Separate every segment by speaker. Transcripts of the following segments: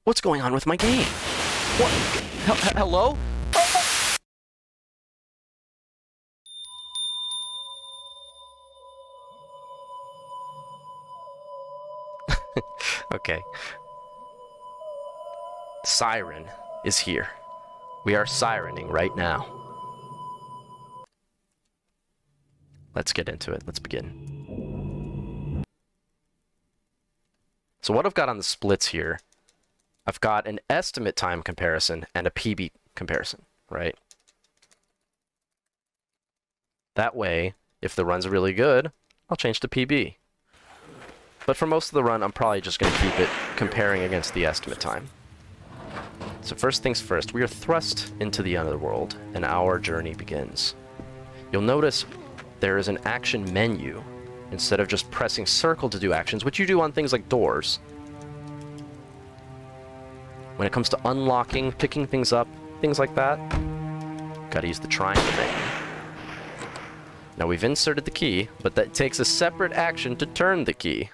Speaker 1: What's going on with my game? What? Hello? Okay. Siren is here. We are sirening right now. Let's get into it. Let's begin. So what I've got on the splits here, I've got an estimate time comparison and a PB comparison, right? That way, if the run's really good, I'll change to PB. But for most of the run, I'm probably just going to keep it comparing against the estimate time. So first things first, we are thrust into the underworld, and our journey begins. You'll notice there is an action menu, instead of just pressing circle to do actions, which you do on things like doors. When it comes to unlocking, picking things up, things like that, gotta use the triangle menu. Now we've inserted the key, but that takes a separate action to turn the key.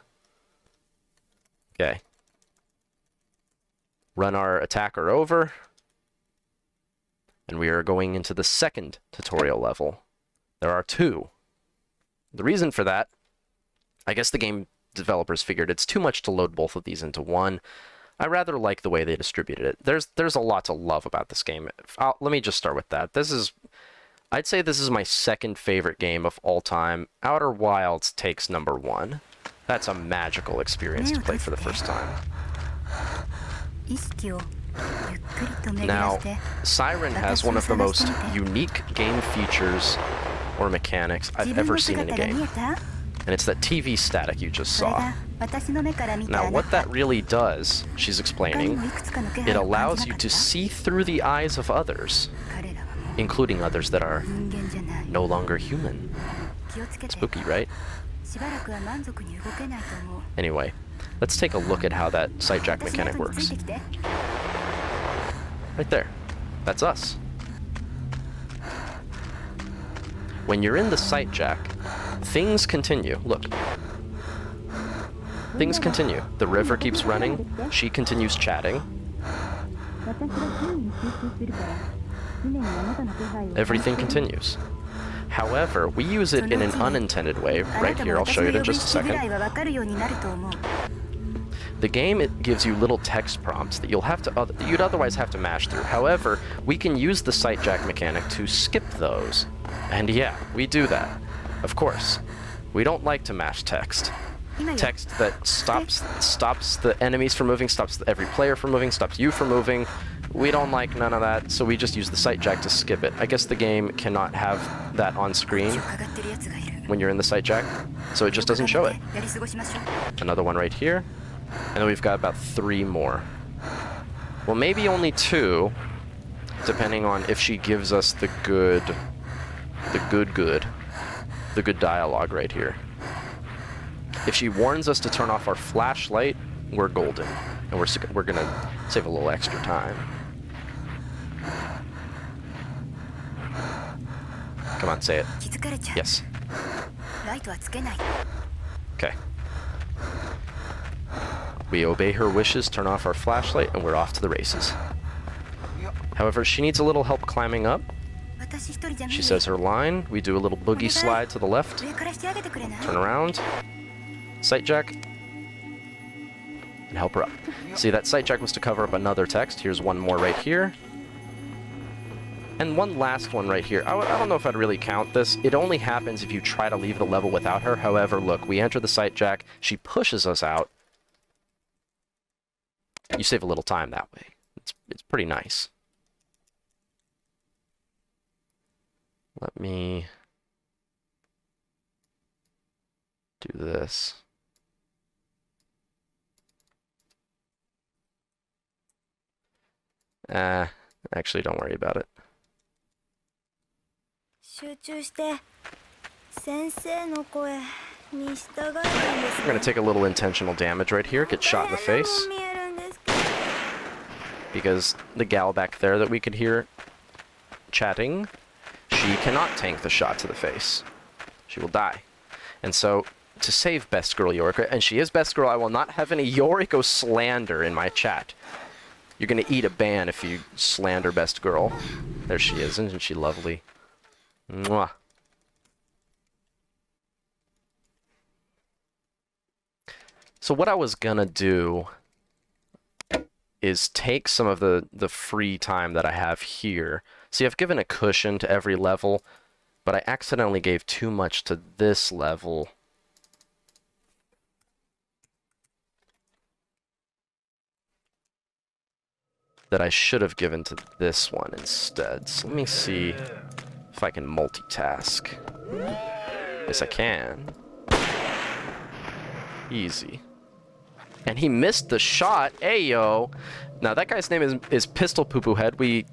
Speaker 1: Okay. Run our attacker over, and we are going into the second tutorial level. There are two. The reason for that, I guess the game developers figured it's too much to load both of these into one. I rather like the way they distributed it. There's a lot to love about this game. Let me just start with that. I'd say this is my second favorite game of all time. Outer Wilds takes number one. That's a magical experience to play for the first time. Now, Siren has one of the most unique game features or mechanics I've ever seen in a game. And it's that TV static you just saw. Now, what that really does, she's explaining, it allows you to see through the eyes of others, including others that are no longer human. Spooky, right? Anyway, let's take a look at how that sight jack mechanic works. Right there. That's us. When you're in the sight jack, things continue. Look. Things continue. The river keeps running. She continues chatting. Everything continues. However, we use it in an unintended way. Right here, I'll show you in just a second. The game, it gives you little text prompts that you'd otherwise have to mash through. However, we can use the sight jack mechanic to skip those. And yeah, we do that. Of course. We don't like to mash text. Text that stops the enemies from moving, stops every player from moving, stops you from moving. We don't like none of that, so we just use the sight jack to skip it. I guess the game cannot have that on screen when you're in the sight jack, so it just doesn't show it. Another one right here, and then we've got about 3 more. Well, maybe only 2, depending on if she gives us the good dialogue right here. If she warns us to turn off our flashlight, we're golden, and we're gonna save a little extra time. Come on, say it. Yes. Okay. We obey her wishes, turn off our flashlight, and we're off to the races. However, she needs a little help climbing up. She says her line. We do a little boogie slide to the left. Turn around. Sight jack. And help her up. See, that sight jack was to cover up another text. Here's one more right here. And one last one right here. I don't know if I'd really count this. It only happens if you try to leave the level without her. However, look, we enter the sight jack. She pushes us out. You save a little time that way. It's pretty nice. Let me do this. Actually, don't worry about it. We're going to take a little intentional damage right here, get shot in the face. Because the gal back there that we could hear chatting, she cannot tank the shot to the face. She will die. And so, to save Best Girl Yoriko, and she is Best Girl, I will not have any Yoriko slander in my chat. You're gonna eat a ban if you slander best girl. There she is, isn't she lovely? Mwah. So what I was gonna do is take some of the free time that I have here. See, I've given a cushion to every level, but I accidentally gave too much to this level. That I should have given to this one instead. So let me see if I can multitask. Yes, I can. Easy. And he missed the shot. Ayo. Now that guy's name is Pistol Poo Poo Head. We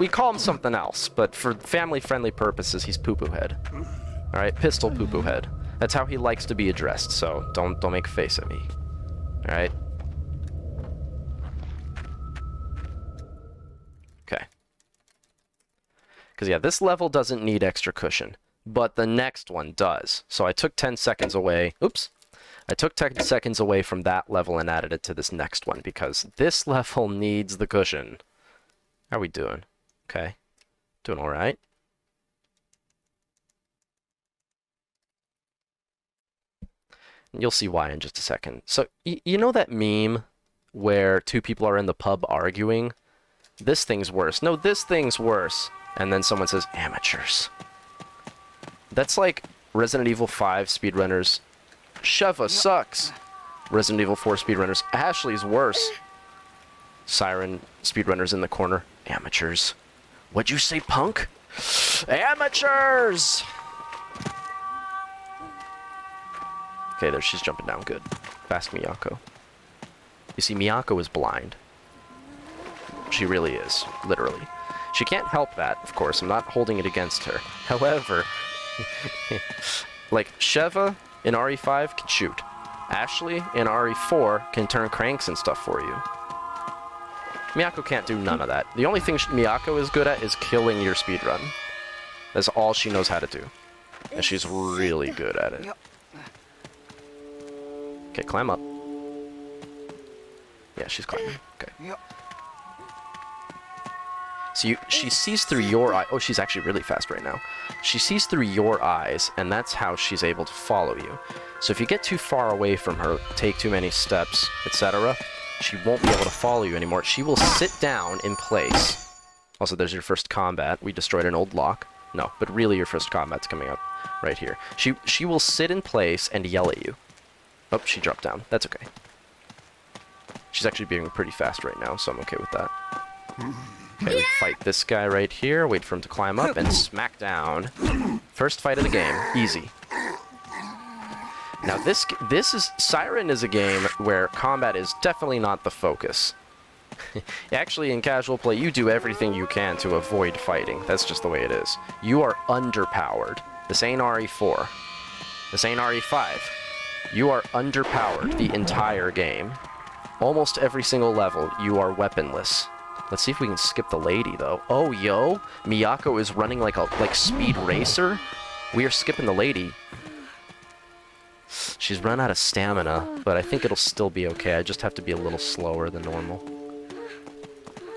Speaker 1: call him something else, but for family-friendly purposes, he's Poo Poo Head. All right, Pistol Poo Poo Head. That's how he likes to be addressed. So don't make a face at me. All right. Okay. Because yeah, this level doesn't need extra cushion, but the next one does. So I took 10 seconds away. Oops. I took 10 seconds away from that level and added it to this next one because this level needs the cushion. How are we doing? Okay. Doing all right. And you'll see why in just a second. So, you know that meme where two people are in the pub arguing? This thing's worse. No, this thing's worse. And then someone says, amateurs. That's like Resident Evil 5 speedrunners. Sheva sucks. Resident Evil 4 speedrunners. Ashley's worse. Siren speedrunners in the corner. Amateurs. What'd you say, punk? Amateurs! Okay, there she's jumping down. Good. Fast Miyako. You see, Miyako is blind. She really is. Literally. She can't help that, of course. I'm not holding it against her. However, like, Sheva in RE5 can shoot. Ashley in RE4 can turn cranks and stuff for you. Miyako can't do none of that. The only thing Miyako is good at is killing your speedrun. That's all she knows how to do. And she's really good at it. Okay, climb up. Yeah, she's climbing. Okay. So she sees through your eye. Oh, she's actually really fast right now. She sees through your eyes, and that's how she's able to follow you. So if you get too far away from her, take too many steps, etc., she won't be able to follow you anymore. She will sit down in place. Also, there's your first combat. We destroyed an old lock. No, but really your first combat's coming up right here. She will sit in place and yell at you. Oh, she dropped down. That's okay. She's actually being pretty fast right now, so I'm okay with that. Okay, we fight this guy right here, wait for him to climb up, and smack down. First fight of the game. Easy. Now Siren is a game where combat is definitely not the focus. Actually, in casual play, you do everything you can to avoid fighting. That's just the way it is. You are underpowered. This ain't RE4. This ain't RE5. You are underpowered the entire game. Almost every single level, you are weaponless. Let's see if we can skip the lady, though. Oh, yo! Miyako is running like Speed Racer. We are skipping the lady. She's run out of stamina, but I think it'll still be okay. I just have to be a little slower than normal.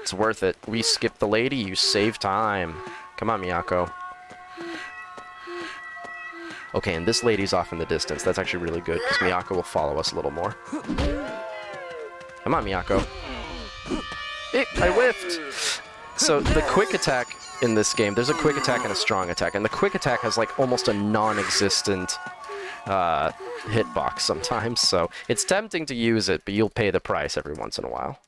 Speaker 1: It's worth it. We skip the lady, you save time. Come on, Miyako. Okay, and this lady's off in the distance. That's actually really good, because Miyako will follow us a little more. Come on, Miyako. I whiffed! So, the quick attack in this game, there's a quick attack and a strong attack, and the quick attack has, like, almost a non-existent hitbox sometimes, so it's tempting to use it, but you'll pay the price every once in a while.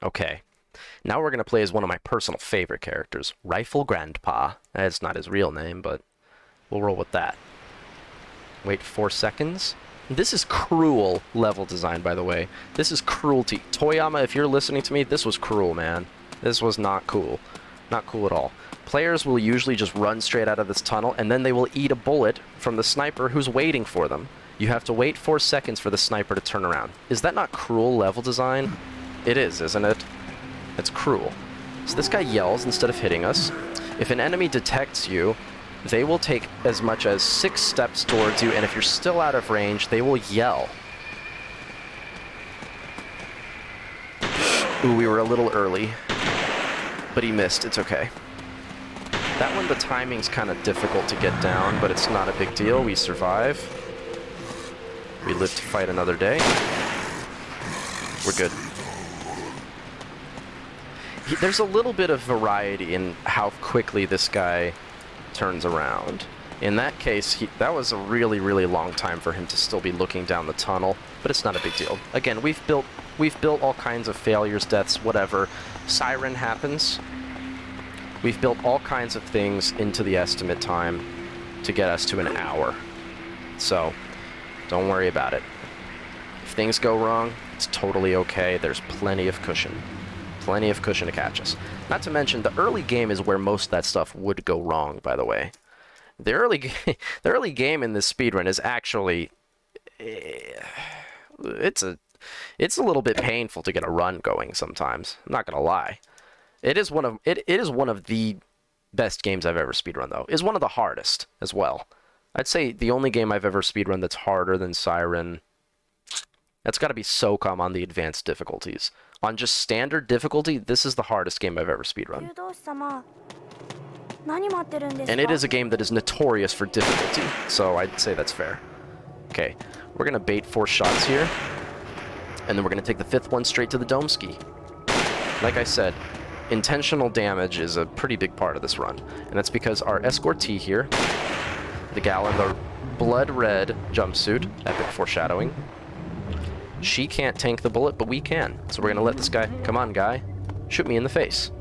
Speaker 1: Okay. Now we're going to play as one of my personal favorite characters, Rifle Grandpa. That's not his real name, but we'll roll with that. Wait 4 seconds. This is cruel level design, by the way. This is cruelty. Toyama, if you're listening to me, this was cruel, man. This was not cool. Not cool at all. Players will usually just run straight out of this tunnel, and then they will eat a bullet from the sniper who's waiting for them. You have to wait 4 seconds for the sniper to turn around. Is that not cruel level design? It is, isn't it? It's cruel. So this guy yells instead of hitting us. If an enemy detects you, they will take as much as 6 steps towards you, and if you're still out of range, they will yell. Ooh, we were a little early, but he missed. It's okay. That one, the timing's kind of difficult to get down, but it's not a big deal. We survive. We live to fight another day. We're good. There's a little bit of variety in how quickly this guy turns around. In that case, that was a really, really long time for him to still be looking down the tunnel, but it's not a big deal. Again, we've built all kinds of failures, deaths, whatever. Siren happens. We've built all kinds of things into the estimate time to get us to an hour. So, don't worry about it. If things go wrong, it's totally okay. There's plenty of cushion. Plenty of cushion to catch us. Not to mention, the early game is where most of that stuff would go wrong, by the way. The early game in this speedrun is actually... It's a little bit painful to get a run going sometimes. I'm not gonna lie. It is one of the best games I've ever speedrun, though. It's one of the hardest as well. I'd say the only game I've ever speedrun that's harder than Siren, that's got to be SOCOM on the advanced difficulties. On just standard difficulty, this is the hardest game I've ever speedrun. And it is a game that is notorious for difficulty, so I'd say that's fair. Okay, we're going to bait 4 shots here, and then we're going to take the 5th one straight to the dome ski. Like I said, intentional damage is a pretty big part of this run, and that's because our escortee here, the gal in the blood red jumpsuit, epic foreshadowing, she can't tank the bullet, but we can. So we're gonna let this guy, come on guy, shoot me in the face.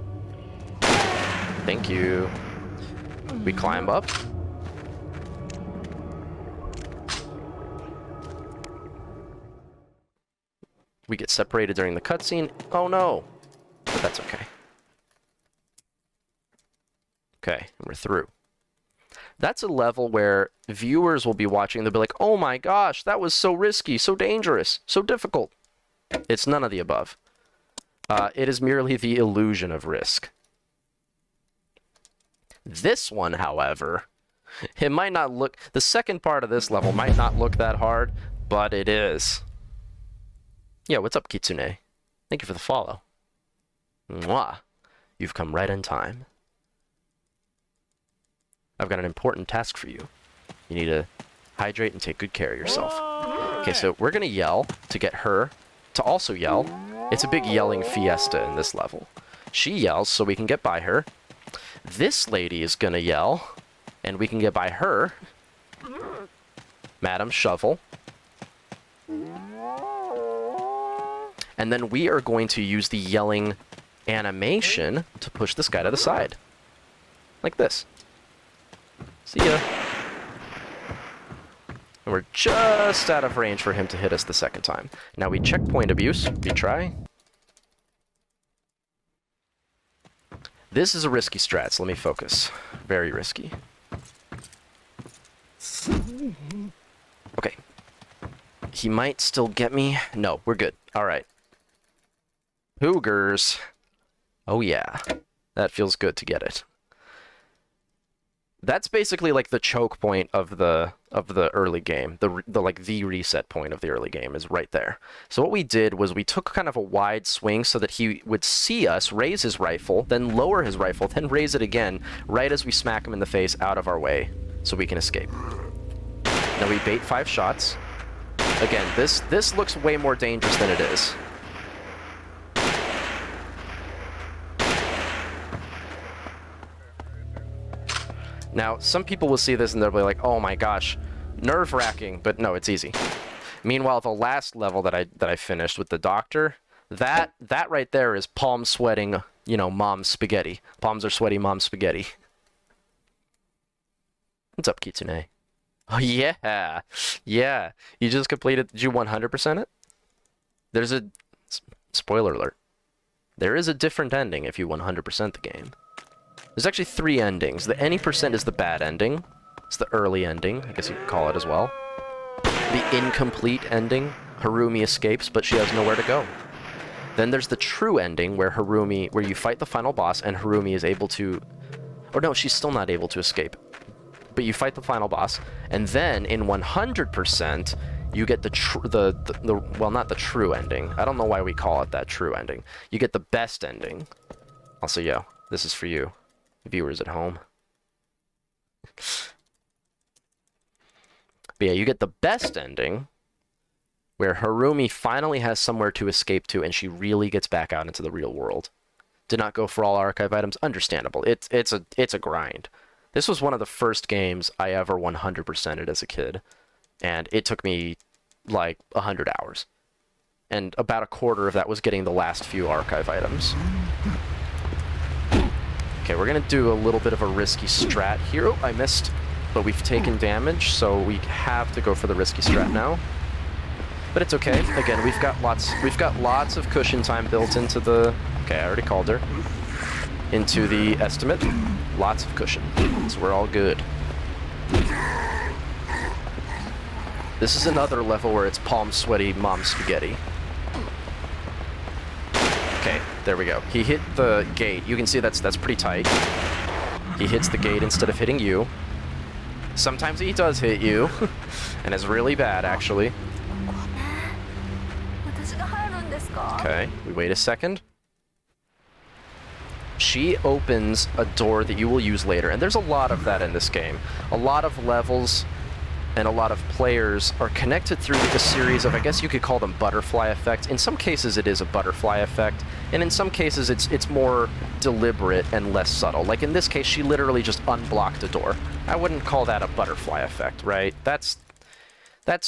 Speaker 1: Thank you. We climb up. We get separated during the cutscene. Oh no, but that's okay. Okay, we're through. That's a level where viewers will be watching, they'll be like, oh my gosh, that was so risky, so dangerous, so difficult. It's none of the above. It is merely the illusion of risk. This one, however, it might not look, the second part of this level might not look that hard, but it is. Yeah, what's up, Kitsune? Thank you for the follow. Mwah. You've come right in time. I've got an important task for you. You need to hydrate and take good care of yourself. Okay, so we're gonna yell to get her to also yell. It's a big yelling fiesta in this level. She yells so we can get by her. This lady is gonna yell, and we can get by her. Madam Shovel. And then we are going to use the yelling animation to push this guy to the side. Like this. See ya. And we're just out of range for him to hit us the second time. Now we checkpoint abuse. Retry. This is a risky strat, so let me focus. Very risky. Okay. He might still get me. No, we're good. Alright. Poogers. Oh yeah. That feels good to get it. That's basically like the choke point of the early game. The reset point of the early game is right there. So what we did was we took kind of a wide swing so that he would see us, raise his rifle, then lower his rifle, then raise it again, right as we smack him in the face out of our way, so we can escape. Now we bait 5 shots. Again, this looks way more dangerous than it is. Now, some people will see this and they'll be like, oh my gosh, nerve-wracking, but no, it's easy. Meanwhile, the last level that I finished with the doctor, that right there is palm sweating, you know, mom's spaghetti. Palms are sweaty, mom's spaghetti. What's up, Kitsune? Oh yeah, yeah. You just completed, did you 100% it? There's a, spoiler alert, there is a different ending if you 100% the game. There's actually 3 endings. The any percent is the bad ending. It's the early ending, I guess you could call it as well. The incomplete ending, Harumi escapes, but she has nowhere to go. Then there's the true ending, where you fight the final boss, and Harumi is able to Or no, she's still not able to escape. But you fight the final boss, and then in 100%, you get the well, not the true ending. I don't know why we call it that true ending. You get the best ending. Also, yo, this is for you, viewers at home. But yeah, you get the best ending, where Harumi finally has somewhere to escape to, and she really gets back out into the real world. Did not go for all archive items. Understandable. It's a grind. This was one of the first games I ever 100%ed as a kid, and it took me like 100 hours. And about a quarter of that was getting the last few archive items. Okay, we're gonna do a little bit of a risky strat here. Oh, I missed, but we've taken damage, so we have to go for the risky strat now. But it's okay. Again, we've got lots of cushion time built into the... Okay, I already called her. Into the estimate. Lots of cushion. So we're all good. This is another level where it's palm sweaty mom spaghetti. Okay, there we go. He hit the gate. You can see that's pretty tight. He hits the gate instead of hitting you. Sometimes he does hit you. And it's really bad, actually. Okay, we wait a second. She opens a door that you will use later, and there's a lot of that in this game. A lot of levels and a lot of players are connected through a series of, I guess you could call them butterfly effects. In some cases it is a butterfly effect, and in some cases it's more deliberate and less subtle. Like in this case, she literally just unblocked a door. I wouldn't call that a butterfly effect, right? That's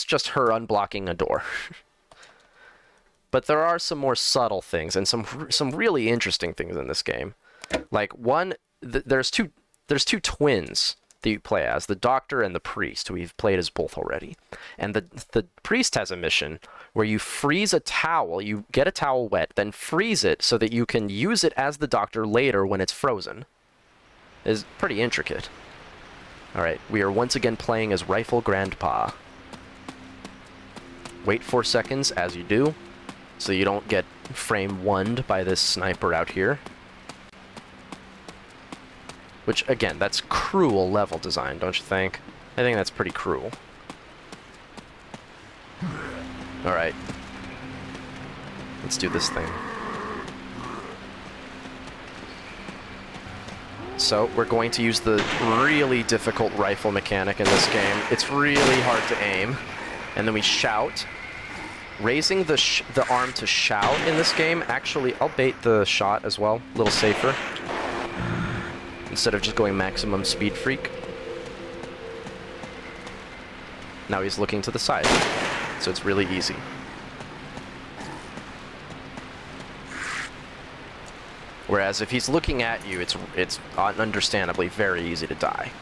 Speaker 1: just her unblocking a door. But there are some more subtle things and some really interesting things in this game. Like one, there's two twins that you play as, the doctor and the priest, who we've played as both already. And the priest has a mission where you freeze a towel, you get a towel wet, then freeze it so that you can use it as the doctor later when it's frozen. It's pretty intricate. All right, we are once again playing as Rifle Grandpa. Wait 4 seconds as you do, so you don't get frame one'd by this sniper out here. Which, again, that's cruel level design, don't you think? I think that's pretty cruel. Alright. Let's do this thing. So, we're going to use the really difficult rifle mechanic in this game. It's really hard to aim. And then we shout. Raising the arm to shout in this game, actually, I'll bait the shot as well, a little safer. Instead of just going maximum speed freak. Now he's looking to the side, so it's really easy. Whereas if he's looking at you, it's understandably very easy to die.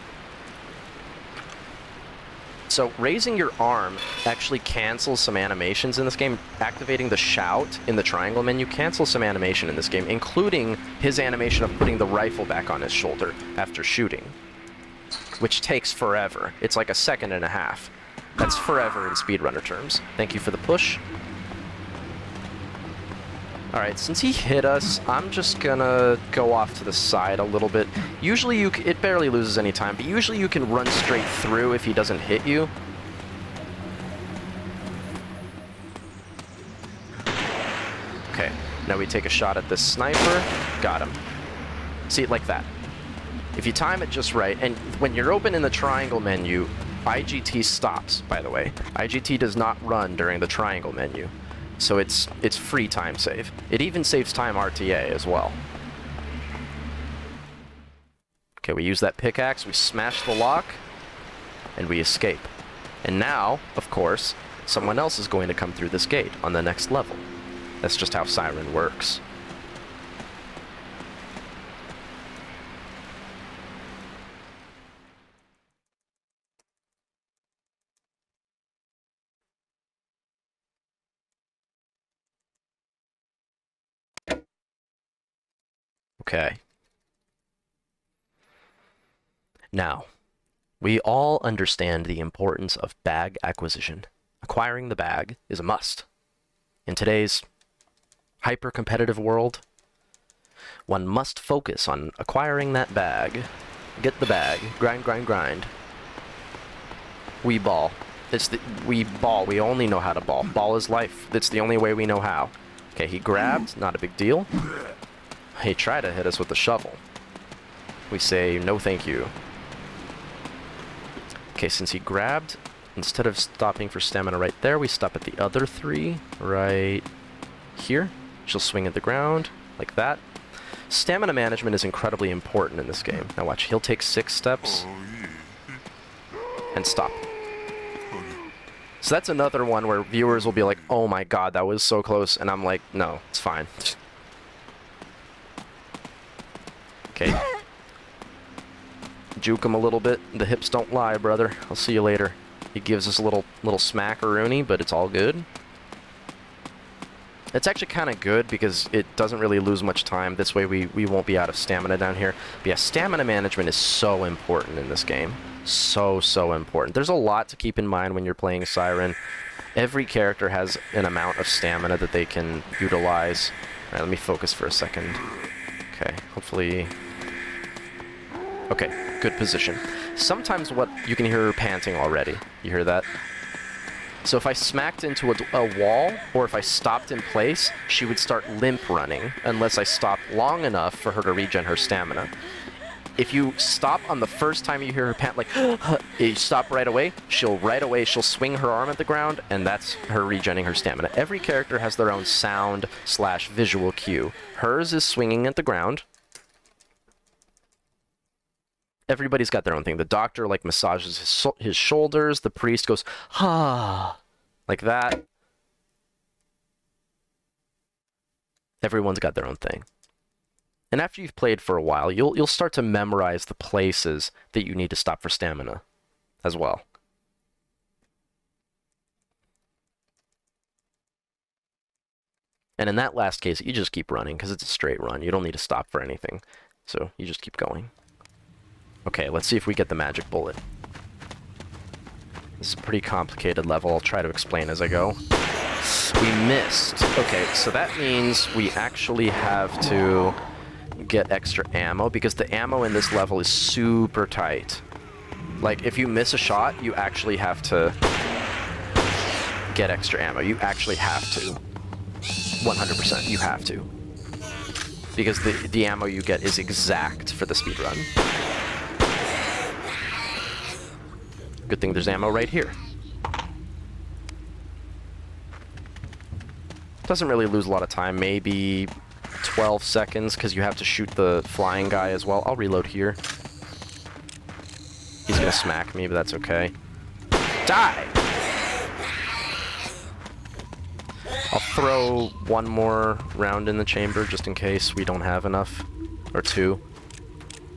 Speaker 1: So raising your arm actually cancels some animations in this game. Activating the shout in the triangle menu cancels some animation in this game, including his animation of putting the rifle back on his shoulder after shooting, which takes forever. It's like 1.5 seconds. That's forever in speedrunner terms. Thank you for the push. Alright, since he hit us, I'm just gonna go off to the side a little bit. Usually it barely loses any time, but usually you can run straight through if he doesn't hit you. Okay, now we take a shot at this sniper. Got him. See, like that. If you time it just right, and when you're open in the triangle menu, IGT stops, by the way. IGT does not run during the triangle menu. So it's free time save. It even saves time RTA as well. Okay, we use that pickaxe, we smash the lock, and we escape. And now, of course, someone else is going to come through this gate on the next level. That's just how Siren works. Okay. Now, we all understand the importance of bag acquisition. Acquiring the bag is a must. In today's hyper-competitive world, one must focus on acquiring that bag Get the bag. Grind, grind, grind. We ball. We ball. We only know how to ball. Ball is life. That's the only way we know how. Okay, he grabbed. Not a big deal. He tried to hit us with the shovel. We say, no thank you. Okay, since he grabbed, instead of stopping for stamina right there, we stop at the other 3 right here. She'll swing at the ground, like that. Stamina management is incredibly important in this game. Now watch, he'll take 6 steps and stop. So that's another one where viewers will be like, oh my god, that was so close, and I'm like, no, it's fine. Okay. Juke him a little bit. The hips don't lie, brother. I'll see you later. He gives us a little smack-a-rooney, but it's all good. It's actually kind of good because it doesn't really lose much time. This way we won't be out of stamina down here. But yeah, stamina management is so important in this game. So important. There's a lot to keep in mind when you're playing Siren. Every character has an amount of stamina that they can utilize. Alright, let me focus for a second. Okay, hopefully... Okay, good position. Sometimes what you can hear her panting already. You hear that? So if I smacked into a wall, or if I stopped in place, she would start limp running, unless I stopped long enough for her to regen her stamina. If you stop on the first time you hear her pant, like, you stop right away, she'll swing her arm at the ground, and that's her regenning her stamina. Every character has their own sound/visual cue. Hers is swinging at the ground. Everybody's got their own thing. The doctor, like, massages his shoulders. The priest goes, ah, like that. Everyone's got their own thing. And after you've played for a while, you'll start to memorize the places that you need to stop for stamina as well. And in that last case, you just keep running because it's a straight run. You don't need to stop for anything. So you just keep going. Okay, let's see if we get the magic bullet. This is a pretty complicated level. I'll try to explain as I go. We missed. Okay, so that means we actually have to get extra ammo, because the ammo in this level is super tight. Like, if you miss a shot, you actually have to get extra ammo. You actually have to. 100%, you have to. Because the ammo you get is exact for the speedrun. Good thing there's ammo right here. Doesn't really lose a lot of time, maybe 12 seconds, because you have to shoot the flying guy as well. I'll reload here. He's gonna smack me, but that's okay. Die! I'll throw one more round in the chamber, just in case we don't have enough. Or 2.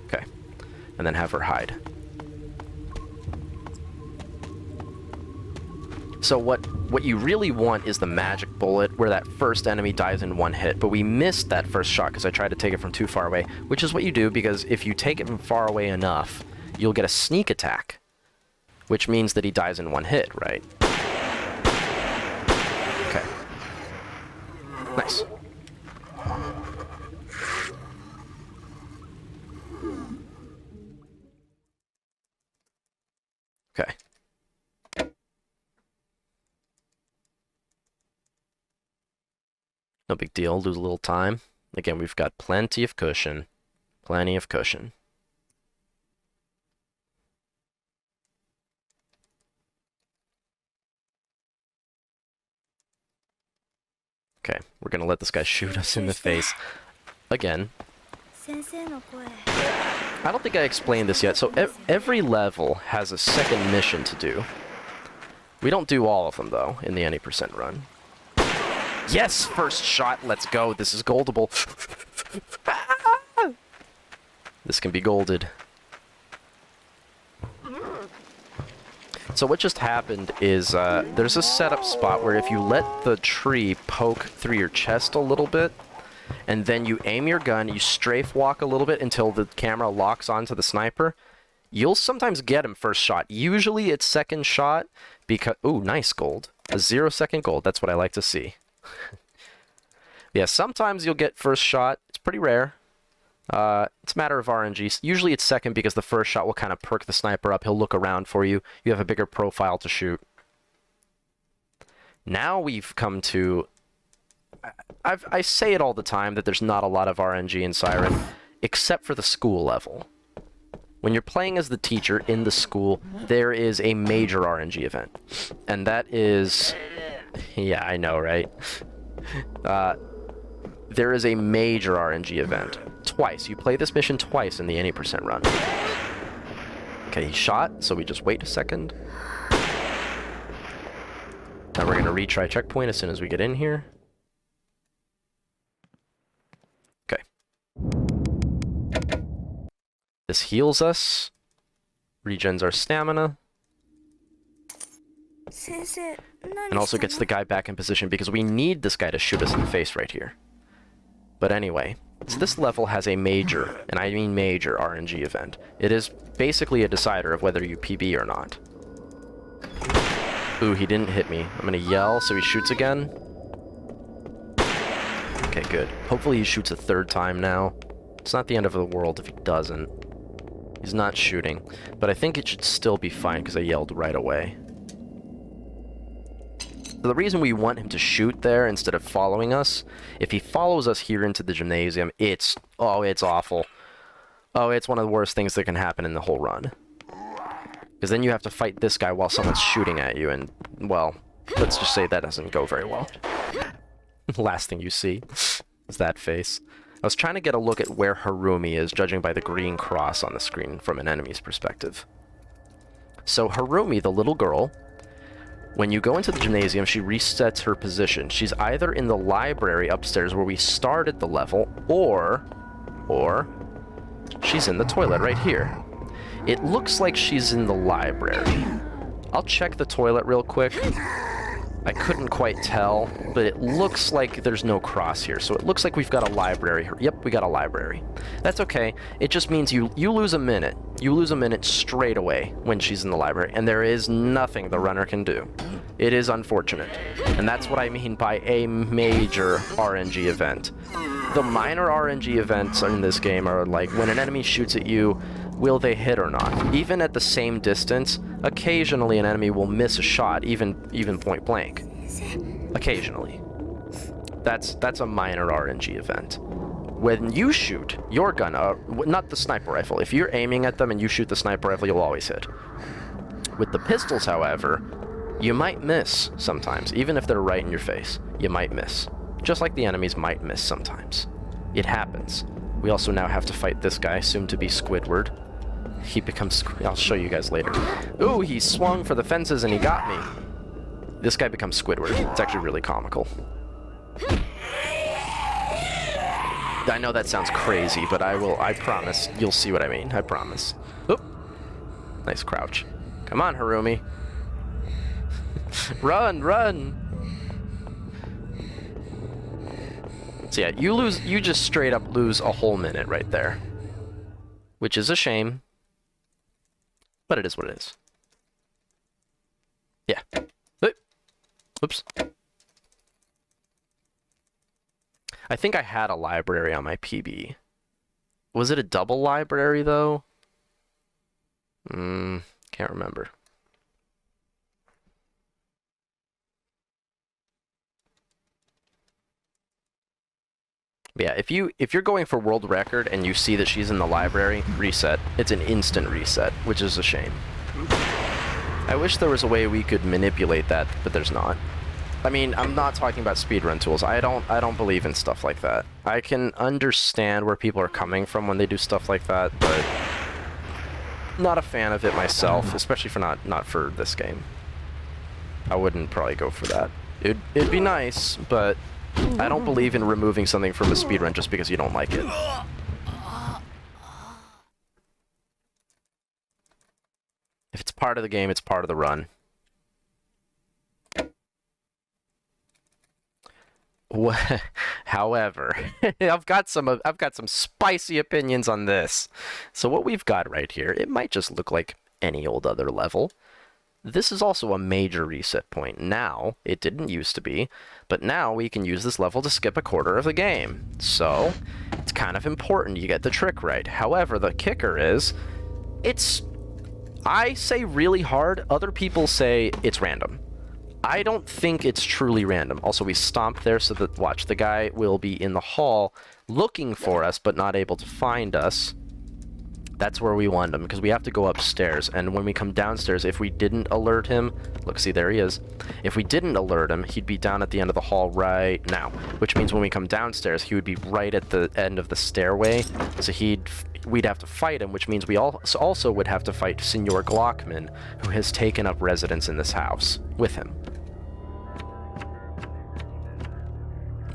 Speaker 1: Okay. And then have her hide. So what you really want is the magic bullet, where that first enemy dies in 1 hit. But we missed that first shot because I tried to take it from too far away, which is what you do, because if you take it from far away enough, you'll get a sneak attack, which means that he dies in 1 hit, right? Okay. Nice. Okay. No big deal, lose a little time. Again, we've got plenty of cushion. Plenty of cushion. Okay, we're gonna let this guy shoot us in the face. Again. I don't think I explained this yet. So every level has a second mission to do. We don't do all of them, though, in the any % run. Yes! First shot! Let's go! This is goldable. This can be golded. So what just happened is, there's a setup spot where if you let the tree poke through your chest a little bit, and then you aim your gun, you strafe walk a little bit until the camera locks onto the sniper, you'll sometimes get him first shot. Usually it's second shot, because... Ooh, nice gold. A 0-second gold, that's what I like to see. Yeah, sometimes you'll get first shot. It's pretty rare. It's a matter of RNG. Usually it's second because the first shot will kind of perk the sniper up. He'll look around for you. You have a bigger profile to shoot. Now we've come to... I say it all the time that there's not a lot of RNG in Siren, except for the school level. When you're playing as the teacher in the school, there is a major RNG event. And that is... Yeah, I know, right? There is a major RNG event. Twice. You play this mission twice in the any % run. Okay, he shot, so we just wait a second. Now we're going to retry checkpoint as soon as we get in here. Okay. This heals us. Regens our stamina. And also gets the guy back in position because we need this guy to shoot us in the face right here. But anyway, so this level has a major, and I mean major, RNG event. It is basically a decider of whether you PB or not. Ooh, he didn't hit me. I'm gonna yell, so he shoots again. Okay, good. Hopefully he shoots a third time now. It's not the end of the world if he doesn't. He's not shooting. But I think it should still be fine because I yelled right away. So the reason we want him to shoot there instead of following us, if he follows us here into the gymnasium, it's awful. Oh, it's one of the worst things that can happen in the whole run. Because then you have to fight this guy while someone's shooting at you, and, well, let's just say that doesn't go very well. Last thing you see is that face. I was trying to get a look at where Harumi is, judging by the green cross on the screen from an enemy's perspective. So Harumi, the little girl, when you go into the gymnasium, she resets her position. She's either in the library upstairs where we started the level, or she's in the toilet right here. It looks like she's in the library. I'll check the toilet real quick. I couldn't quite tell, but it looks like there's no cross here, so it looks like we've got a library here. Yep, we got a library. That's okay. It just means you lose a minute. You lose a minute straight away when she's in the library, and there is nothing the runner can do. It is unfortunate. And that's what I mean by a major RNG event. The minor RNG events in this game are like when an enemy shoots at you, will they hit or not? Even at the same distance, occasionally an enemy will miss a shot, even point blank. Occasionally. That's a minor RNG event. When you shoot your gun, not the sniper rifle, if you're aiming at them and you shoot the sniper rifle, you'll always hit. With the pistols, however, you might miss sometimes, even if they're right in your face. You might miss. Just like the enemies might miss sometimes. It happens. We also now have to fight this guy, soon to be Squidward. He becomes... I'll show you guys later. Ooh, he swung for the fences and he got me. This guy becomes Squidward. It's actually really comical. I know that sounds crazy, but I promise you'll see what I mean. I promise. Oop. Nice crouch. Come on, Harumi. Run, run! So yeah, you just straight up lose a whole minute right there. Which is a shame. But it is what it is. Yeah. Oops. I think I had a library on my PB. Was it a double library, though? Can't remember. Yeah, if you're going for world record and you see that she's in the library, reset. It's an instant reset, which is a shame. I wish there was a way we could manipulate that, but there's not. I mean, I'm not talking about speedrun tools. I don't believe in stuff like that. I can understand where people are coming from when they do stuff like that, but not a fan of it myself, especially for not for this game. I wouldn't probably go for that. It'd be nice, but I don't believe in removing something from a speedrun just because you don't like it. If it's part of the game, it's part of the run. However, I've got some spicy opinions on this. So what we've got right here, it might just look like any old other level, this is also a major reset point. Now, it didn't used to be, but now we can use this level to skip a quarter of the game. So, it's kind of important you get the trick right. However, the kicker is, I say really hard, other people say it's random. I don't think it's truly random. Also, we stomped there so that, watch, the guy will be in the hall looking for us, but not able to find us. That's where we want him, because we have to go upstairs, and when we come downstairs, if we didn't alert him, look, see, there he is. If we didn't alert him, he'd be down at the end of the hall right now, which means when we come downstairs, he would be right at the end of the stairway, so we'd have to fight him, which means we also would have to fight Senor Glockman, who has taken up residence in this house with him.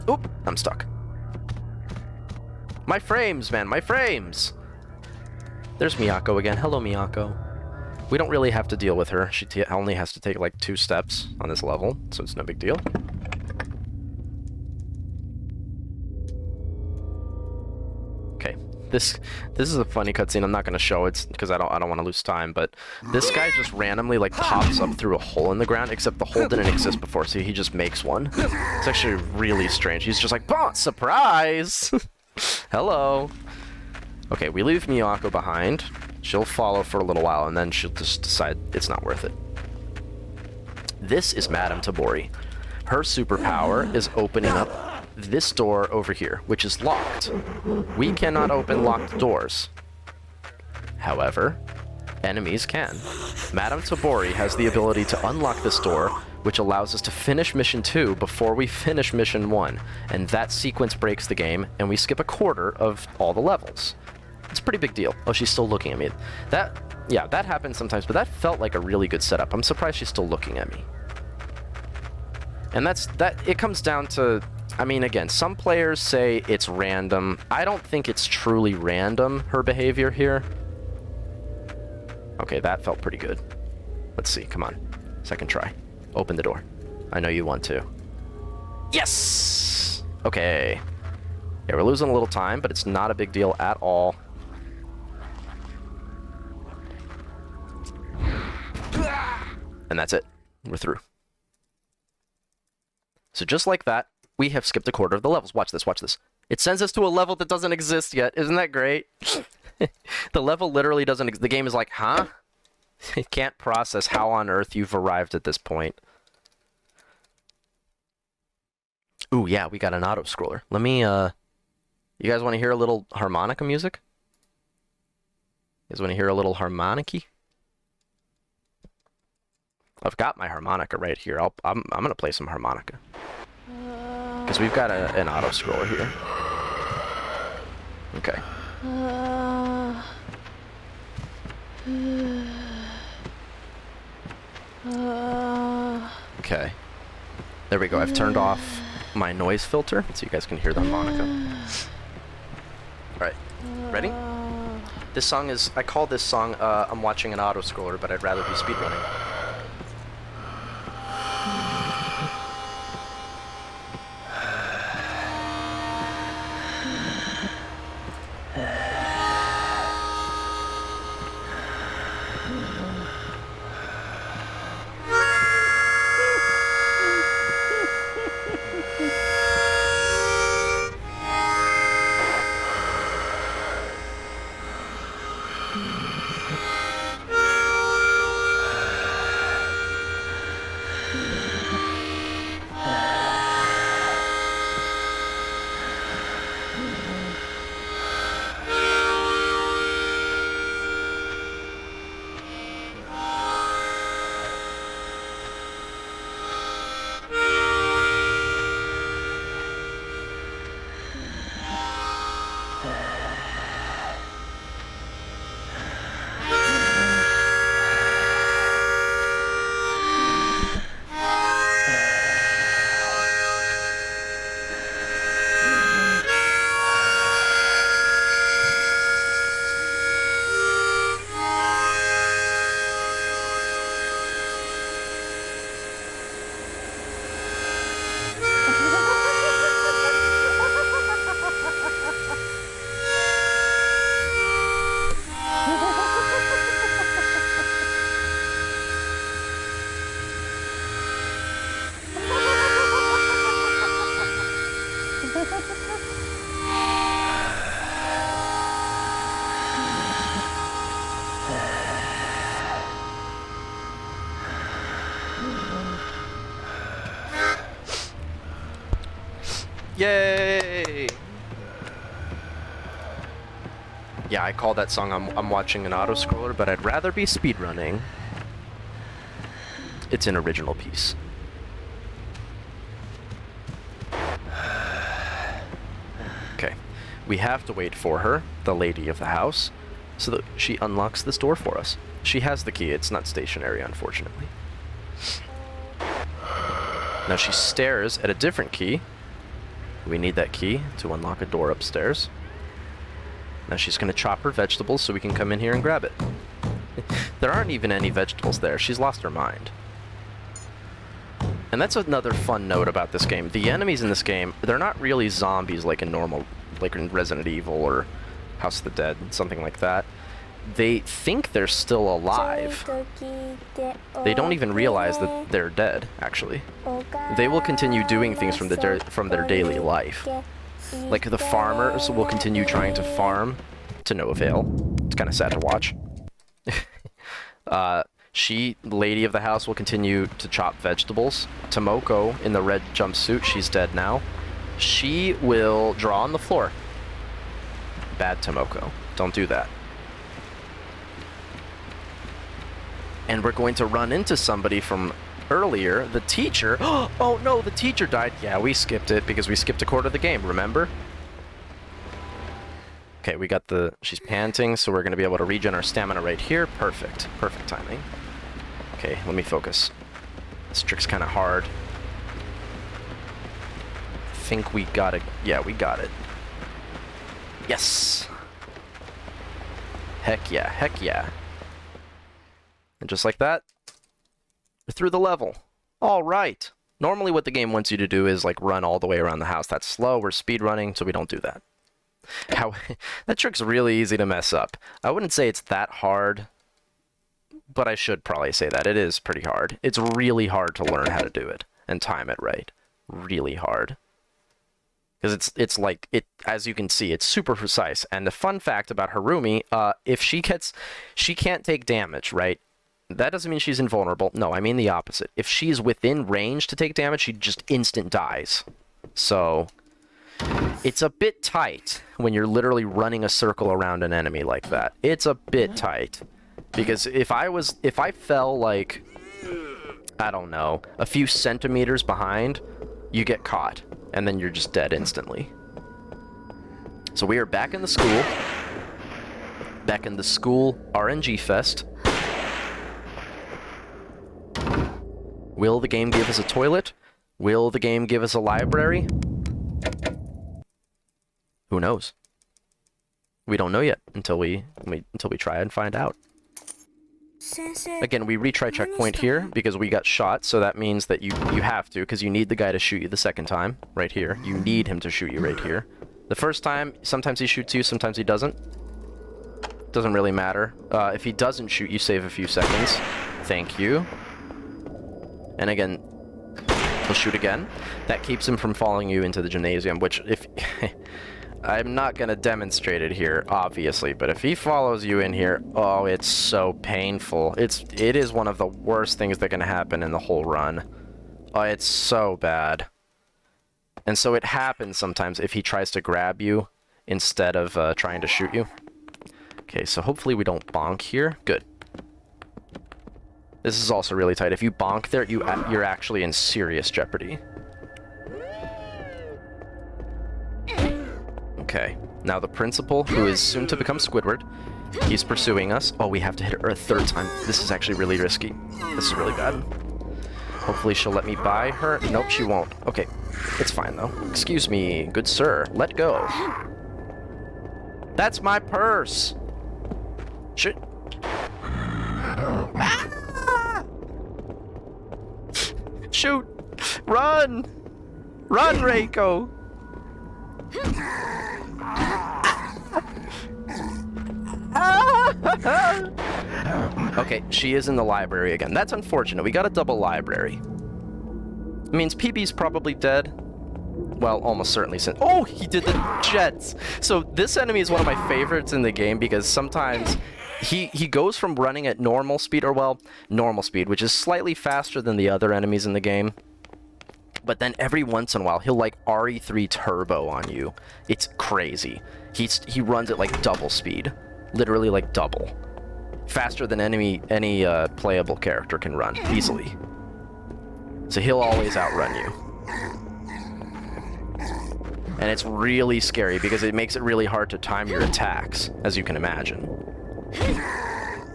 Speaker 1: Oop, I'm stuck. My frames, man, my frames! There's Miyako again. Hello, Miyako. We don't really have to deal with her. She only has to take like 2 steps on this level, so it's no big deal. Okay, this is a funny cutscene. I'm not going to show it because I don't want to lose time. But this guy just randomly like pops up through a hole in the ground, except the hole didn't exist before, so he just makes one. It's actually really strange. He's just like, "Oh, surprise!" Hello. Okay, we leave Miyako behind. She'll follow for a little while, and then she'll just decide it's not worth it. This is Madame Tabori. Her superpower is opening up this door over here, which is locked. We cannot open locked doors. However, enemies can. Madame Tabori has the ability to unlock this door, which allows us to finish Mission 2 before we finish Mission 1. And that sequence breaks the game, and we skip a quarter of all the levels. It's a pretty big deal. Oh, she's still looking at me. Yeah, that happens sometimes, but that felt like a really good setup. I'm surprised she's still looking at me. And it comes down to, I mean, again, some players say it's random. I don't think it's truly random, her behavior here. Okay, that felt pretty good. Let's see, come on. Second try. Open the door. I know you want to. Yes! Okay. Yeah, we're losing a little time, but it's not a big deal at all. And that's it. We're through. So just like that, we have skipped a quarter of the levels. Watch this, watch this. It sends us to a level that doesn't exist yet. Isn't that great? The level literally doesn't the game is like, huh? It can't process how on earth you've arrived at this point. Ooh, yeah, we got an auto-scroller. Let me, you guys want to hear a little harmonica music? You guys want to hear a little harmonicky? I've got my harmonica right here. I'm gonna play some harmonica because we've got an auto scroller here. Okay. Okay. There we go. I've turned off my noise filter so you guys can hear the harmonica. All right. Ready? This song is. I call this song. I'm watching an auto scroller, but I'd rather be speedrunning. Yay! Yeah, I call that song I'm watching an auto-scroller, but I'd rather be speedrunning. It's an original piece. Okay. We have to wait for her, the lady of the house, so that she unlocks this door for us. She has the key. It's not stationary, unfortunately. Now she stares at a different key. We need that key to unlock a door upstairs. Now she's going to chop her vegetables so we can come in here and grab it. There aren't even any vegetables there. She's lost her mind. And that's another fun note about this game. The enemies in this game, they're not really zombies like in Resident Evil or House of the Dead, something like that. They think they're still alive. They don't even realize that they're dead, actually. They will continue doing things from their daily life. Like the farmers will continue trying to farm to no avail. It's kind of sad to watch. Lady of the house will continue to chop vegetables. Tomoko in the red jumpsuit, she's dead now. She will draw on the floor. Bad Tomoko. Don't do that. And we're going to run into somebody from earlier, the teacher. Oh no, the teacher died. Yeah, we skipped it because we skipped a quarter of the game, remember? Okay, we got she's panting, so we're going to be able to regen our stamina right here. Perfect. Perfect timing. Okay, let me focus. This trick's kind of hard. I think we got it. Yeah, we got it. Yes! Heck yeah, heck yeah. And just like that, we're through the level. All right. Normally what the game wants you to do is like run all the way around the house. That's slow. We're speed running, so we don't do that. That trick's really easy to mess up. I wouldn't say it's that hard, but I should probably say that. It is pretty hard. It's really hard to learn how to do it and time it right. Really hard. Because it's like, as you can see, it's super precise. And the fun fact about Harumi, if she can't take damage, right? That doesn't mean she's invulnerable. No, I mean the opposite. If she's within range to take damage, she just instant dies. So it's a bit tight when you're literally running a circle around an enemy like that. It's a bit tight. Because if I fell like, I don't know, a few centimeters behind, you get caught. And then you're just dead instantly. So we are back in the school. Back in the school RNG fest. Will the game give us a toilet? Will the game give us a library? Who knows? We don't know yet until we try and find out. Again, we retry checkpoint here because we got shot, so that means that you have to, because you need the guy to shoot you the second time, right here. You need him to shoot you right here. The first time, sometimes he shoots you, sometimes he doesn't. Doesn't really matter. If he doesn't shoot, you save a few seconds. Thank you. And again, he'll shoot again. That keeps him from following you into the gymnasium, which if... I'm not going to demonstrate it here, obviously, but if he follows you in here, oh, it's so painful. It is one of the worst things that can happen in the whole run. Oh, it's so bad. And so it happens sometimes if he tries to grab you instead of trying to shoot you. Okay, so hopefully we don't bonk here. Good. This is also really tight. If you bonk there, you're actually in serious jeopardy. Okay, now the principal, who is soon to become Squidward, he's pursuing us. Oh, we have to hit her a third time. This is actually really risky. This is really bad. Hopefully she'll let me buy her. Nope, she won't. Okay, it's fine though. Excuse me, good sir, let go. That's my purse! Shit. Ah! Shoot! Run! Run, Reiko! Okay, she is in the library again. That's unfortunate. We got a double library. It means PB's probably dead. Well, almost certainly since... Oh, he did the jets! So this enemy is one of my favorites in the game because sometimes he goes from running at normal speed, or well, normal speed, which is slightly faster than the other enemies in the game. But then every once in a while, he'll like RE3 turbo on you. It's crazy. He runs at like double speed. Literally like double. Faster than any playable character can run, easily. So he'll always outrun you. And it's really scary because it makes it really hard to time your attacks, as you can imagine.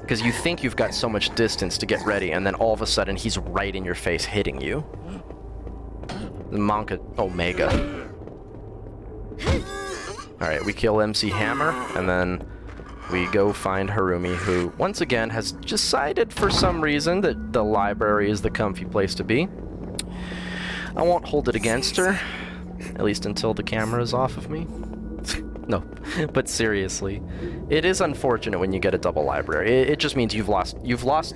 Speaker 1: Because you think you've got so much distance to get ready, and then all of a sudden he's right in your face hitting you. The Monka Omega. Alright, we kill MC Hammer, and then we go find Harumi, who, once again, has decided for some reason that the library is the comfy place to be. I won't hold it against her. At least until the camera is off of me. No, but seriously, it is unfortunate when you get a double library. It just means you've lost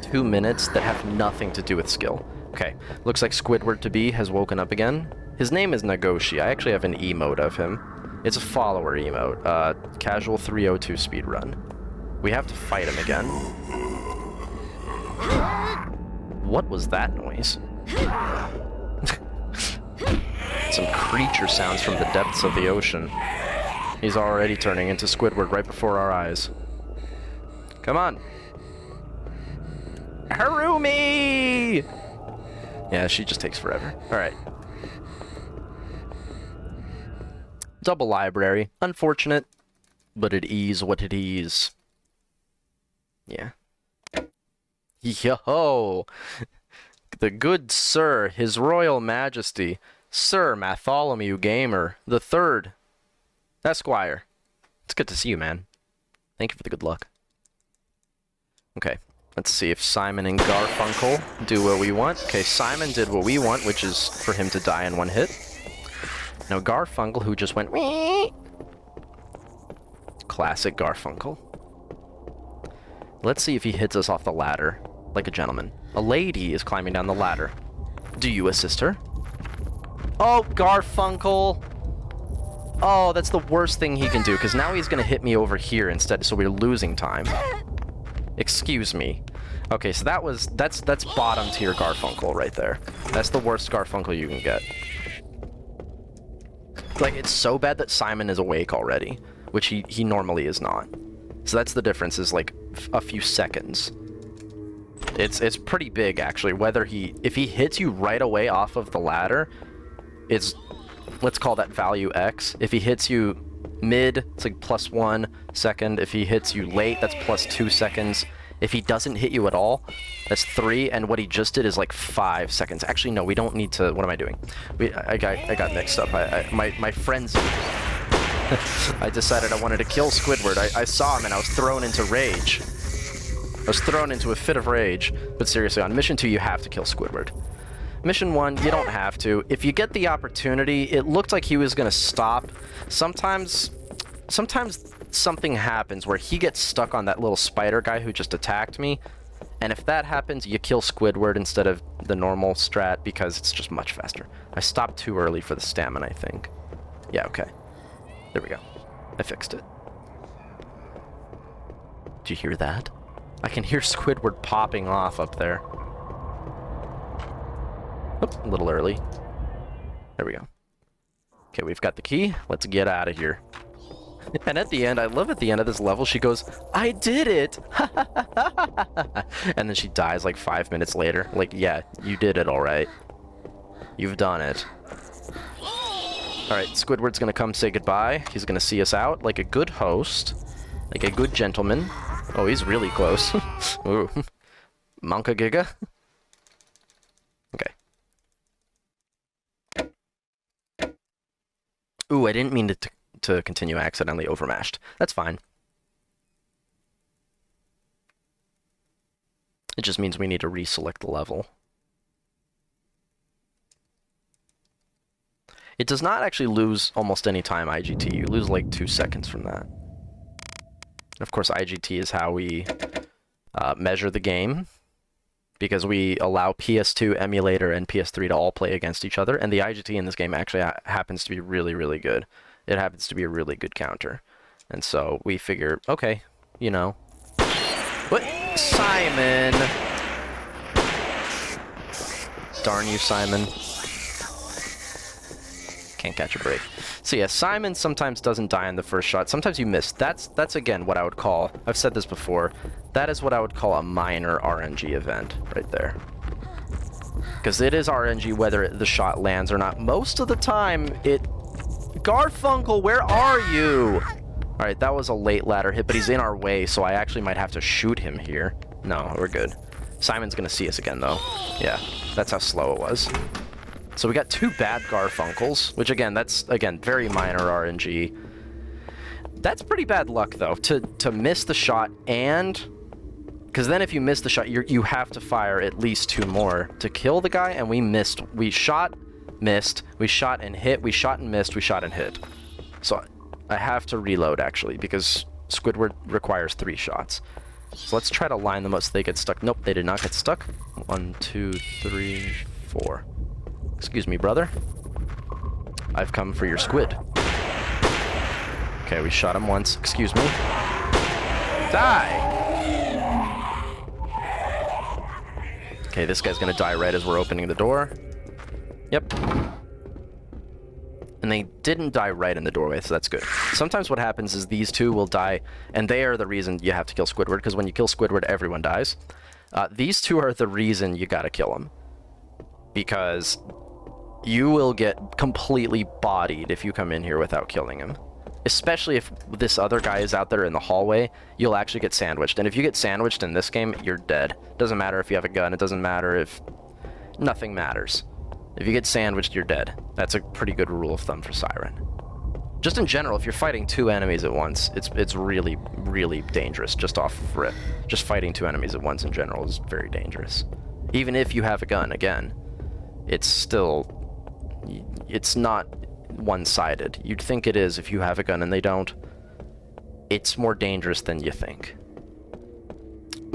Speaker 1: 2 minutes that have nothing to do with skill. Okay, looks like Squidward-to-be has woken up again. His name is Nagoshi. I actually have an emote of him. It's a follower emote. Casual 302 speedrun. We have to fight him again. What was that noise? Some creature sounds from the depths of the ocean. He's already turning into Squidward right before our eyes. Come on. Harumi! Yeah, she just takes forever. Alright. Double library. Unfortunate, but it is what it is. Yeah. Yo! The good sir, His Royal Majesty, Sir Bartholomew Gamer the Third, Esquire. It's good to see you, man. Thank you for the good luck. Okay, let's see if Simon and Garfunkel do what we want. Okay, Simon did what we want, which is for him to die in one hit. Now Garfunkel, who just went wee. Classic Garfunkel. Let's see if he hits us off the ladder like a gentleman. A lady is climbing down the ladder. Do you assist her? Oh, Garfunkel! Oh, that's the worst thing he can do, because now he's going to hit me over here instead, so we're losing time. Excuse me. Okay, so that's bottom tier Garfunkel right there. That's the worst Garfunkel you can get. Like, it's so bad that Simon is awake already, which he normally is not. So that's the difference, is like a few seconds. It's pretty big, actually. If he hits you right away off of the ladder, it's, let's call that value X. If he hits you mid, it's like +1 second. If he hits you late, that's +2 seconds. If he doesn't hit you at all, that's 3, and what he just did is like 5 seconds. Actually, no, we don't need to. What am I doing? I got mixed up. My friends. I decided I wanted to kill Squidward. I saw him and I was thrown into rage. I was thrown into a fit of rage. But seriously, on mission 2, you have to kill Squidward. Mission 1, you don't have to. If you get the opportunity, it looked like he was going to stop. Sometimes something happens where he gets stuck on that little spider guy who just attacked me. And if that happens, you kill Squidward instead of the normal strat because it's just much faster. I stopped too early for the stamina, I think. Yeah, okay. There we go. I fixed it. Do you hear that? I can hear Squidward popping off up there. Oop, a little early. There we go. Okay, we've got the key. Let's get out of here. And at the end, I love at the end of this level, she goes, I did it! And then she dies like 5 minutes later. Like, yeah, you did it alright. You've done it. Alright, Squidward's gonna come say goodbye. He's gonna see us out like a good host. Like a good gentleman. Oh, he's really close. Ooh. Monka Giga? Okay. Ooh, I didn't mean to continue. I accidentally overmashed. That's fine. It just means we need to reselect the level. It does not actually lose almost any time IGT. You lose like 2 seconds from that. Of course, IGT is how we measure the game, because we allow PS2, emulator, and PS3 to all play against each other, and the IGT in this game actually happens to be really, really good. It happens to be a really good counter. And so we figure, okay, you know. What? Simon! Darn you, Simon. can't catch a break. So yeah, Simon sometimes doesn't die in the first shot. Sometimes you miss. That's again what I would call, I've said this before, that is what I would call a minor RNG event right there. Because it is RNG whether the shot lands or not. Most of the time, Garfunkel, where are you? Alright, that was a late ladder hit, but he's in our way, so I actually might have to shoot him here. No, we're good. Simon's gonna see us again, though. Yeah, that's how slow it was. So we got 2 bad Garfunkels, which again, that's, again, very minor RNG. That's pretty bad luck, though, to miss the shot and... Because then if you miss the shot, you have to fire at least 2 more to kill the guy, and we missed. We shot, missed, we shot and hit, we shot and missed, we shot and hit. So I have to reload, actually, because Squidward requires 3 shots. So let's try to line them up so they get stuck. Nope, they did not get stuck. 1, 2, 3, 4. Excuse me, brother. I've come for your squid. Okay, we shot him once. Excuse me. Die! Okay, this guy's gonna die right as we're opening the door. Yep. And they didn't die right in the doorway, so that's good. Sometimes what happens is these 2 will die, and they are the reason you have to kill Squidward, because when you kill Squidward, everyone dies. These 2 are the reason you gotta kill him. Because you will get completely bodied if you come in here without killing him. Especially if this other guy is out there in the hallway, you'll actually get sandwiched. And if you get sandwiched in this game, you're dead. Doesn't matter if you have a gun, it doesn't matter if... Nothing matters. If you get sandwiched, you're dead. That's a pretty good rule of thumb for Siren. Just in general, if you're fighting 2 enemies at once, it's really, really dangerous, just off rip. Just fighting 2 enemies at once in general is very dangerous. Even if you have a gun, again, it's still... It's not one-sided. You'd think it is if you have a gun and they don't. It's more dangerous than you think.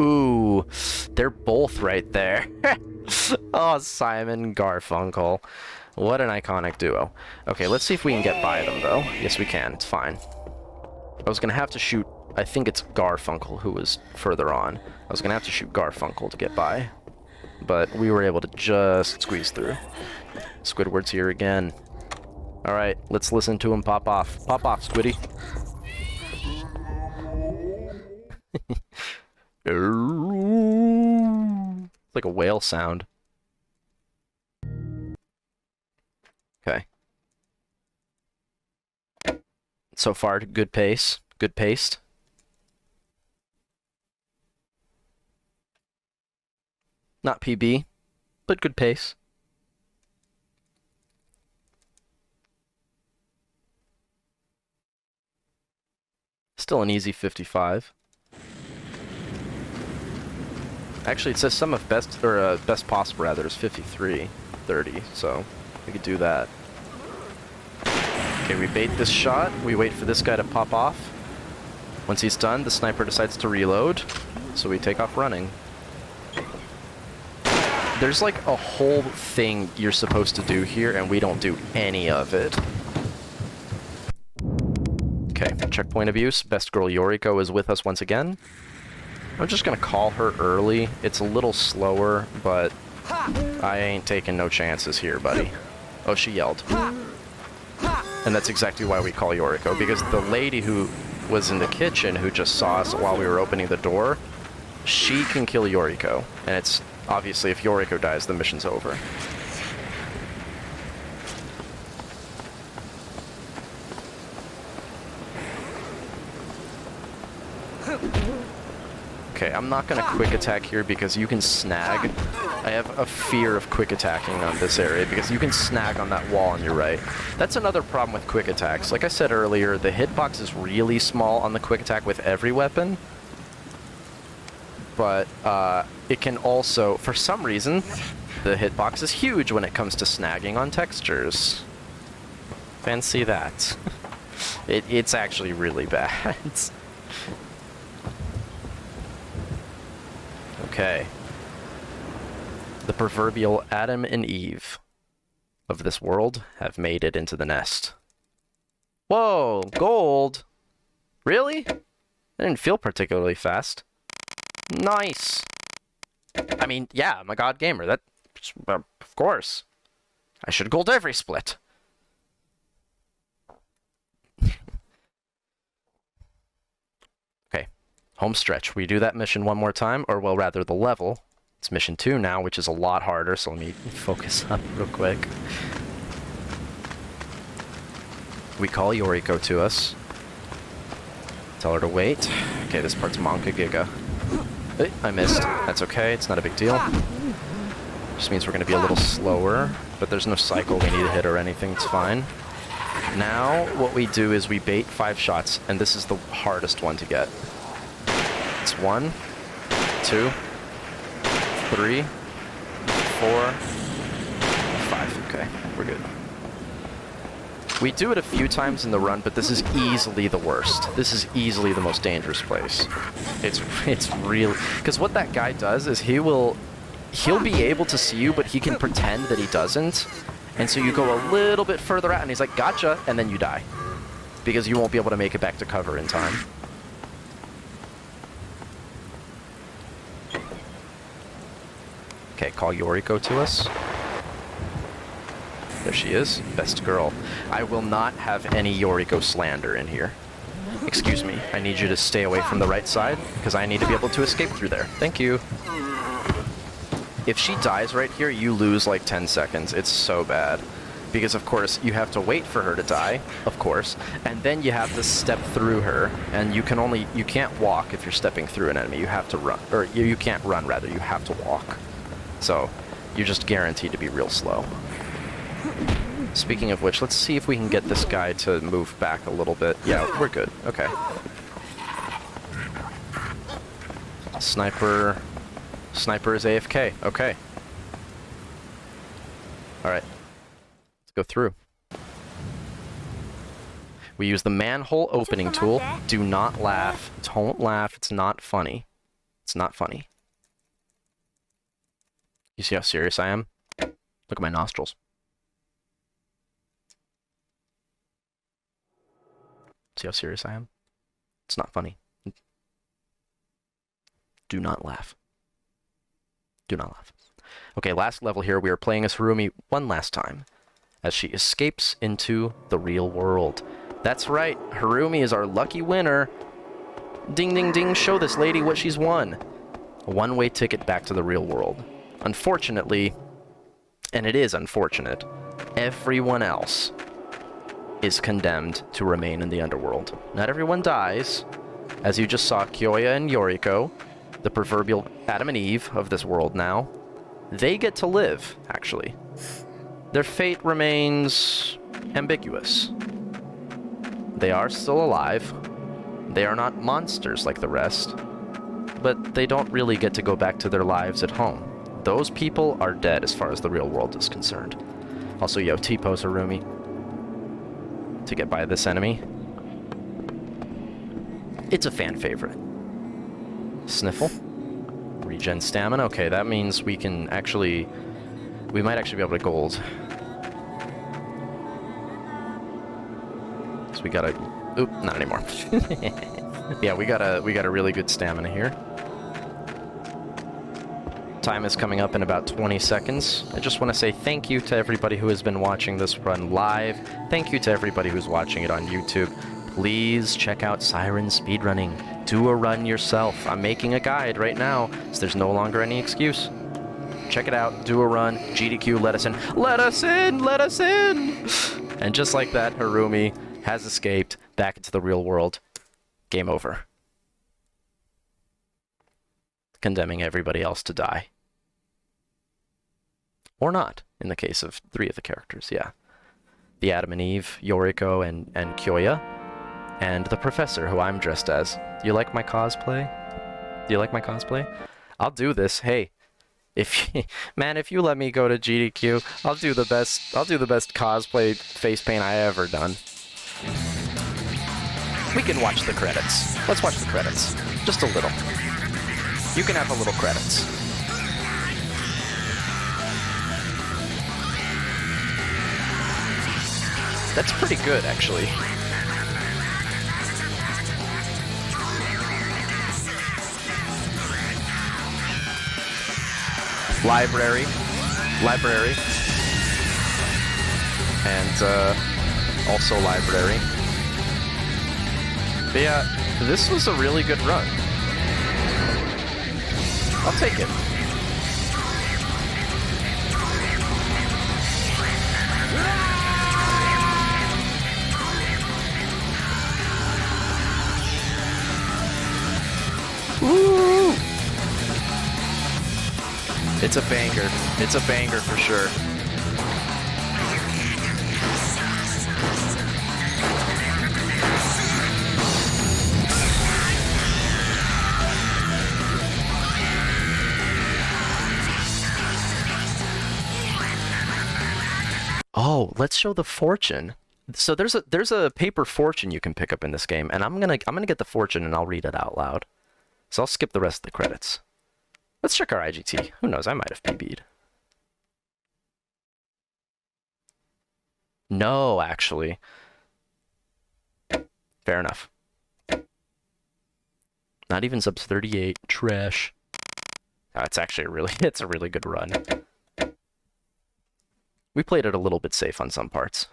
Speaker 1: Ooh, they're both right there. Oh, Simon Garfunkel. What an iconic duo. Okay, let's see if we can get by them, though. Yes, we can. It's fine. I was gonna have to shoot... I think it's Garfunkel who was further on. I was gonna have to shoot Garfunkel to get by. But we were able to just squeeze through. Squidward's here again. Alright, let's listen to him pop off. Pop off, Squiddy. It's like a whale sound. Okay. So far, good pace. Good paced. Not PB, but good pace. Still an easy 55. Actually, it says sum of best, or best possible rather, is 53.30, so we could do that. Okay, we bait this shot. We wait for this guy to pop off. Once he's done, the sniper decides to reload, so we take off running. There's like a whole thing you're supposed to do here, and we don't do any of it. Okay, checkpoint abuse. Best girl Yoriko is with us once again. I'm just gonna call her early. It's a little slower, but I ain't taking no chances here, buddy. Oh, she yelled. And that's exactly why we call Yoriko, because the lady who was in the kitchen who just saw us while we were opening the door, she can kill Yoriko. And it's obviously if Yoriko dies, the mission's over. Okay, I'm not gonna quick attack here because you can snag. I have a fear of quick attacking on this area because you can snag on that wall on your right. That's another problem with quick attacks. Like I said earlier, the hitbox is really small on the quick attack with every weapon. But it can also, for some reason, the hitbox is huge when it comes to snagging on textures. Fancy that. It's actually really bad. Okay. The proverbial Adam and Eve of this world have made it into the nest. Whoa, gold! Really? That didn't feel particularly fast. Nice! I mean, yeah, I'm a god gamer. That, of course. I should gold every split. Home stretch. We do that mission one more time, or well, rather the level. It's mission 2 now, which is a lot harder, so let me focus up real quick. We call Yoriko to us. Tell her to wait. Okay, this part's Monka Giga. Hey, I missed. That's okay, it's not a big deal. Just means we're going to be a little slower, but there's no cycle we need to hit or anything, it's fine. Now, what we do is we bait 5 shots, and this is the hardest one to get. It's 1, 2, 3, 4, 5. Okay, we're good. We do it a few times in the run, but this is easily the worst. This is easily the most dangerous place. It's really... Because what that guy does is he'll be able to see you, but he can pretend that he doesn't. And so you go a little bit further out, and he's like, gotcha, and then you die. Because you won't be able to make it back to cover in time. Okay, call Yoriko to us. There she is. Best girl. I will not have any Yoriko slander in here. Excuse me, I need you to stay away from the right side, because I need to be able to escape through there. Thank you. If she dies right here, you lose like 10 seconds. It's so bad. Because, of course, you have to wait for her to die, of course, and then you have to step through her, and you can't walk if you're stepping through an enemy. You have to run, or you can't run, rather, you have to walk. So, you're just guaranteed to be real slow. Speaking of which, let's see if we can get this guy to move back a little bit. Yeah, we're good. Okay. Sniper is AFK. Okay. Alright. Let's go through. We use the manhole opening tool. Do not laugh. Don't laugh. It's not funny. It's not funny. You see how serious I am? Look at my nostrils. See how serious I am? It's not funny. Do not laugh. Do not laugh. Okay, last level here. We are playing as Harumi one last time as she escapes into the real world. That's right. Harumi is our lucky winner. Ding, ding, ding. Show this lady what she's won. A one-way ticket back to the real world. Unfortunately, and it is unfortunate, everyone else is condemned to remain in the underworld. Not everyone dies. As you just saw, Kyoya and Yoriko, the proverbial Adam and Eve of this world now, they get to live, actually. Their fate remains ambiguous. They are still alive. They are not monsters like the rest, but they don't really get to go back to their lives at home. Those people are dead as far as the real world is concerned. Also, yo, T-pose Harumi to get by this enemy. It's a fan favorite. Sniffle. Regen stamina. Okay, that means we can actually... We might actually be able to gold. So we gotta... Oop, not anymore. Yeah, we got a really good stamina here. Time is coming up in about 20 seconds. I just want to say thank you to everybody who has been watching this run live. Thank you to everybody who's watching it on YouTube. Please check out Siren Speedrunning. Do a run yourself. I'm making a guide right now, so there's no longer any excuse. Check it out. Do a run. GDQ, let us in. Let us in! Let us in! And just like that, Harumi has escaped back into the real world. Game over. Condemning everybody else to die. Or not, in the case of 3 of the characters, yeah. The Adam and Eve, Yoriko, and Kyoya, and the Professor, who I'm dressed as. You like my cosplay? Do you like my cosplay? I'll do this. Hey, if you let me go to GDQ, I'll do the best cosplay face paint I ever done. We can watch the credits. Let's watch the credits. Just a little. You can have a little credits. That's pretty good, actually. Library. And, also library. But yeah, this was a really good run. I'll take it. Woo! It's a banger. It's a banger for sure. Oh, let's show the fortune. So there's a paper fortune you can pick up in this game, and I'm gonna get the fortune and I'll read it out loud. So I'll skip the rest of the credits. Let's check our IGT. Who knows? I might have PB'd. No, actually. Fair enough. Not even subs 38. Trash. Oh, it's actually it's a really good run. We played it a little bit safe on some parts.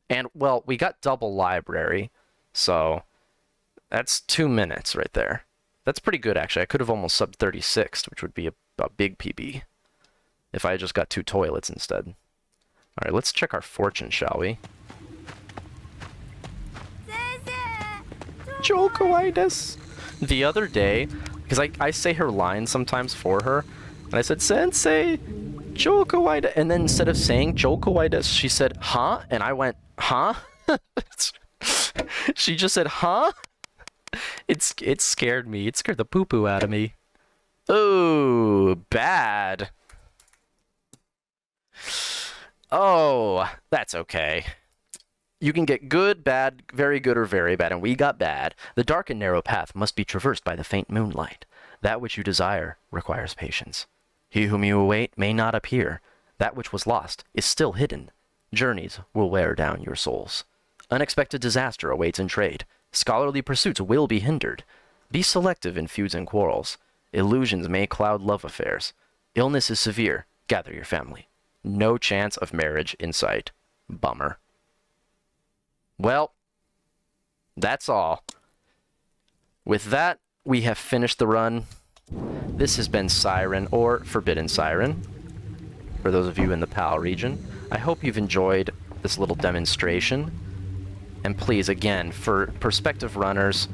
Speaker 1: And, well, we got double library, so that's 2 minutes right there. That's pretty good, actually. I could have almost subbed 36, which would be a big PB if I had just got 2 toilets instead. All right, let's check our fortune, shall we? Jokewaitis. The other day, because I say her lines sometimes for her, and I said, Sensei, Jokewaitis. And then instead of saying Jokewaitis, she said, huh? And I went, huh? She just said, huh? It scared me. It scared the poo-poo out of me. Oh, bad. Oh, that's okay. You can get good, bad, very good, or very bad, and we got bad. The dark and narrow path must be traversed by the faint moonlight. That which you desire requires patience. He whom you await may not appear. That which was lost is still hidden. Journeys will wear down your souls. Unexpected disaster awaits in trade. Scholarly pursuits will be hindered. Be selective in feuds and quarrels. Illusions may cloud love affairs. Illness is severe. Gather your family. No chance of marriage in sight. Bummer. Well, that's all. With that, we have finished the run. This has been Siren, or Forbidden Siren, for those of you in the PAL region. I hope you've enjoyed this little demonstration. And please, again, for prospective runners,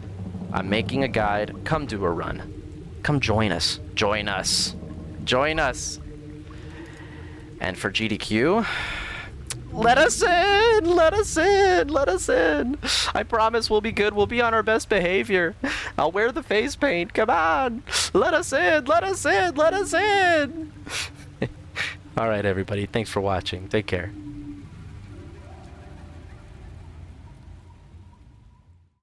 Speaker 1: I'm making a guide. Come do a run. Come join us. Join us. Join us. And for GDQ, let us in! Let us in! Let us in! I promise we'll be good. We'll be on our best behavior. I'll wear the face paint. Come on! Let us in! Let us in! Let us in! All right, everybody. Thanks for watching. Take care.